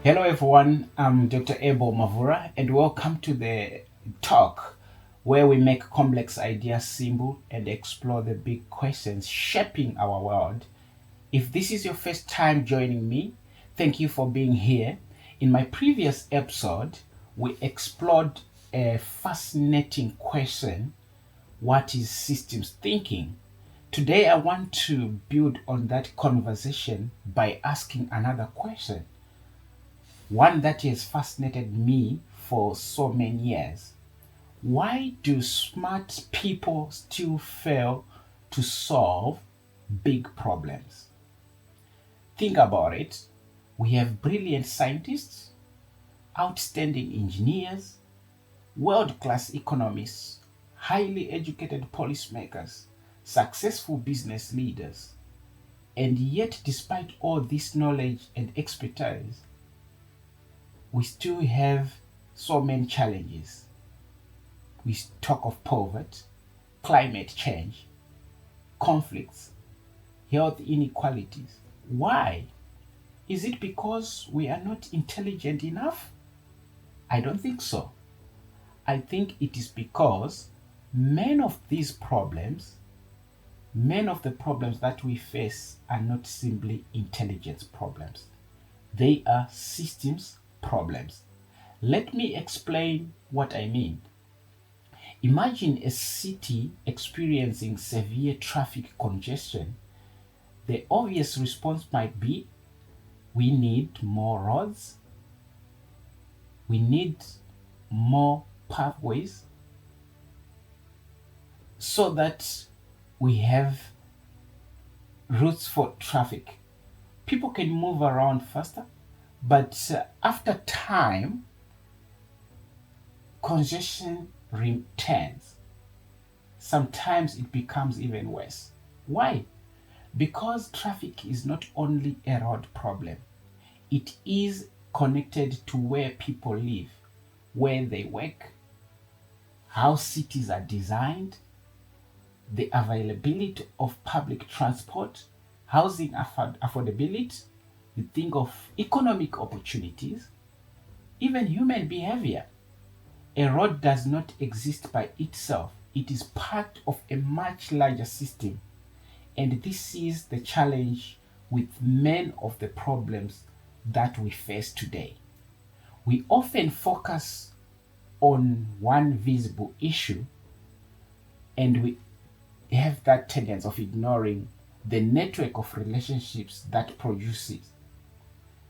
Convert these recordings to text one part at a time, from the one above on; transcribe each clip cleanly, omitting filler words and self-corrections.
Hello, everyone. I'm Dr. Ebo Mavura, and welcome to the talk where we make complex ideas simple and explore the big questions shaping our world. If this is your first time joining me, thank you for being here. In my previous episode, we explored a fascinating question: what is systems thinking? Today, I want to build on that conversation by asking another question, one that has fascinated me for so many years. Why do smart people still fail to solve big problems? Think about it. We have brilliant scientists, outstanding engineers, world class economists, highly educated policymakers, successful business leaders. And yet, despite all this knowledge and expertise, we still have so many challenges. We talk of poverty, climate change, conflicts, health inequalities. Why? Is it because we are not intelligent enough? I don't think so. I think it is because many of these problems, many of the problems that we face are not simply intelligence problems. They are systems problems. Let me explain what I mean. Imagine a city experiencing severe traffic congestion. The obvious response might be, we need more roads, we need more pathways so that we have routes for traffic. People can move around faster, but after time, congestion returns. Sometimes it becomes even worse. Why? Because traffic is not only a road problem, it is connected to where people live, where they work, how cities are designed, the availability of public transport, housing affordability. You think of economic opportunities, even human behavior. A road does not exist by itself, it is part of a much larger system. And this is the challenge with many of the problems that we face today. We often focus on one visible issue, and we have that tendency of ignoring the network of relationships that produce it.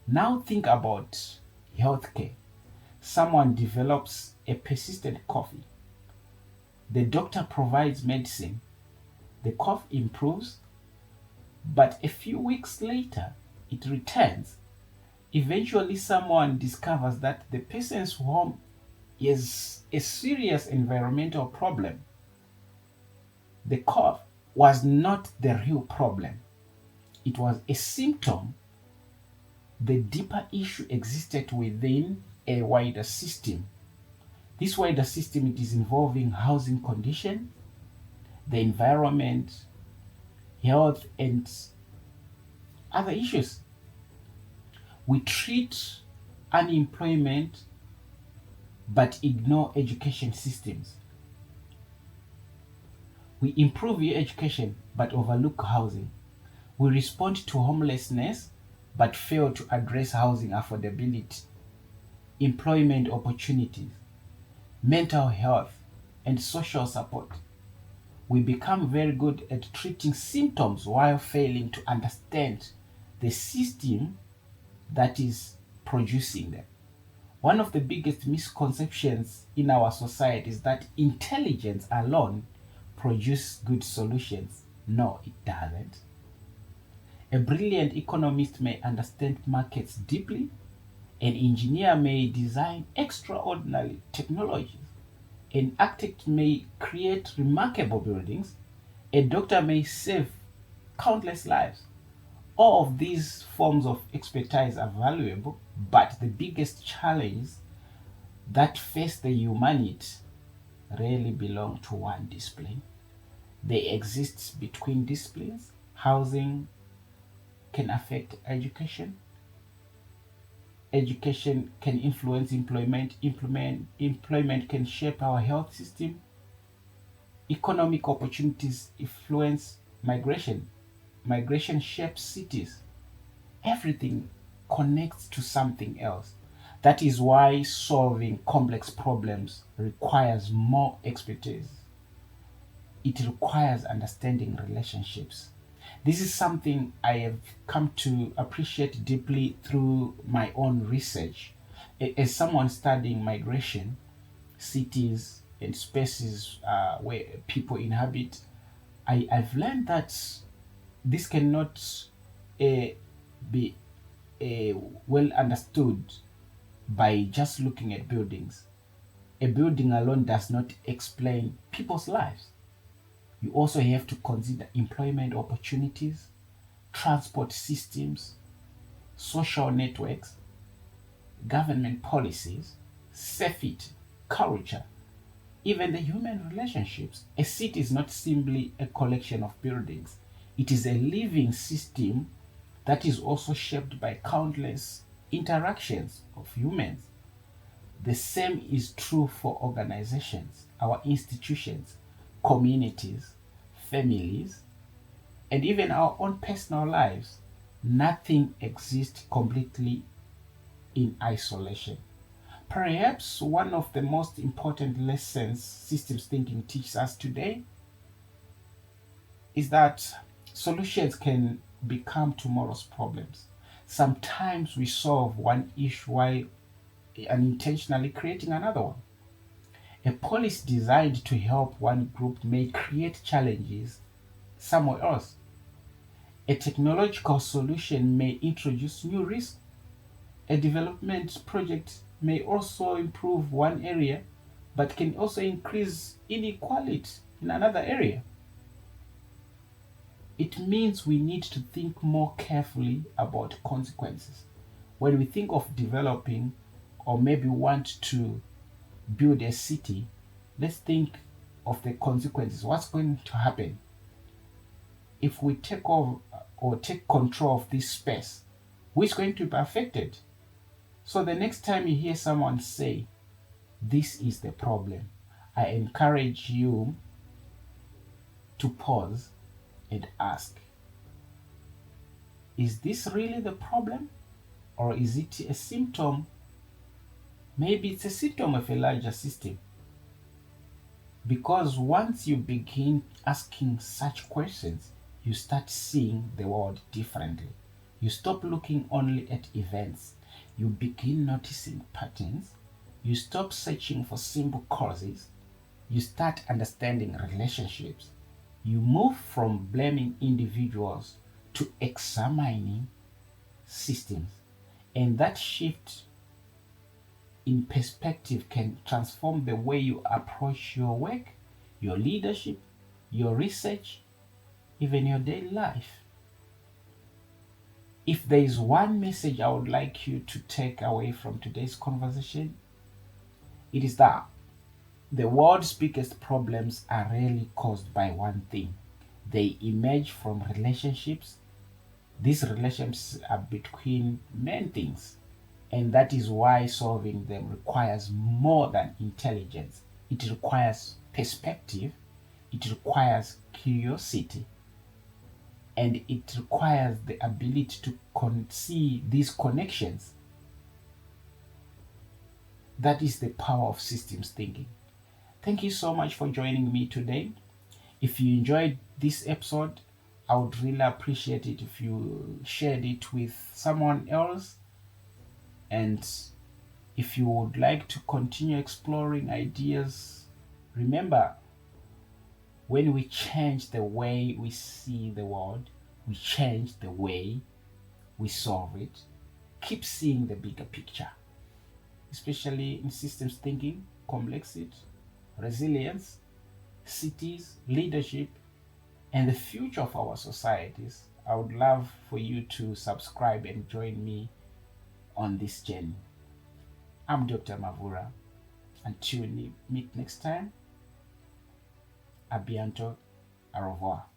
Now think about healthcare. Someone develops a persistent cough. The doctor provides medicine. The cough improves, but a few weeks later, it returns. Eventually, someone discovers that the person's home is a serious environmental problem. The cough was not the real problem, it was a symptom. The deeper issue existed within a wider system. This wider system, it is involving housing condition, the environment, health, and other issues. We treat unemployment but ignore education systems. We improve your education but overlook housing. We respond to homelessness but fail to address housing affordability, employment opportunities, mental health, and social support. We become very good at treating symptoms while failing to understand the system that is producing them. One of the biggest misconceptions in our society is that intelligence alone produces good solutions. No, it doesn't. A brilliant economist may understand markets deeply, an engineer may design extraordinary technologies, an architect may create remarkable buildings, a doctor may save countless lives. All of these forms of expertise are valuable, but the biggest challenge that face the humanity rarely belong to one discipline. They exist between disciplines. Housing can affect education, Education can influence employment can shape our health system. Economic opportunities influence migration. Migration shapes cities. Everything connects to something else. That is why solving complex problems requires more expertise. It requires understanding relationships. This is something I have come to appreciate deeply through my own research. As someone studying migration, cities, and spaces where people inhabit, I've learned that this cannot uh, be well understood by just looking at buildings. A building alone does not explain people's lives. You also have to consider employment opportunities, transport systems, social networks, government policies, safety, culture, even the human relationships. A city is not simply a collection of buildings, it is a living system that is also shaped by countless interactions of humans. The same is true for organizations, our institutions, communities, families, and even our own personal lives. Nothing exists completely in isolation. Perhaps one of the most important lessons systems thinking teaches us today is that solutions can become tomorrow's problems. Sometimes we solve one issue while unintentionally creating another one. A policy designed to help one group may create challenges somewhere else. A technological solution may introduce new risks. A development project may also improve one area but can also increase inequality in another area. It means we need to think more carefully about consequences. When we think of developing or maybe want to build a city, let's think of the consequences. What's going to happen if we take over or take control of this space? Who is going to be affected? So the next time you hear someone say, this is the problem, I encourage you to pause and ask, is this really the problem? Or is it a symptom? Maybe it's a symptom of a larger system. Because once you begin asking such questions, you start seeing the world differently. You stop looking only at events. You begin noticing patterns. You stop searching for simple causes. You start understanding relationships. You move from blaming individuals to examining systems. And that shift in perspective can transform the way you approach your work, your leadership, your research, even your daily life. If there is one message I would like you to take away from today's conversation, it is that the world's biggest problems are rarely caused by one thing. They emerge from relationships. These relationships are between many things, and that is why solving them requires more than intelligence. It requires perspective, it requires curiosity, and it requires the ability to see these connections. That is the power of systems thinking. Thank you so much for joining me today. If you enjoyed this episode, I would really appreciate it if you shared it with someone else. And if you would like to continue exploring ideas, remember, when we change the way we see the world, we change the way we solve it. Keep seeing the bigger picture, especially in systems thinking, complexity, resilience, cities, leadership, and the future of our societies. I would love for you to subscribe and join me on this journey. I'm Dr. Mavura. Until we meet next time, a bientôt, au revoir.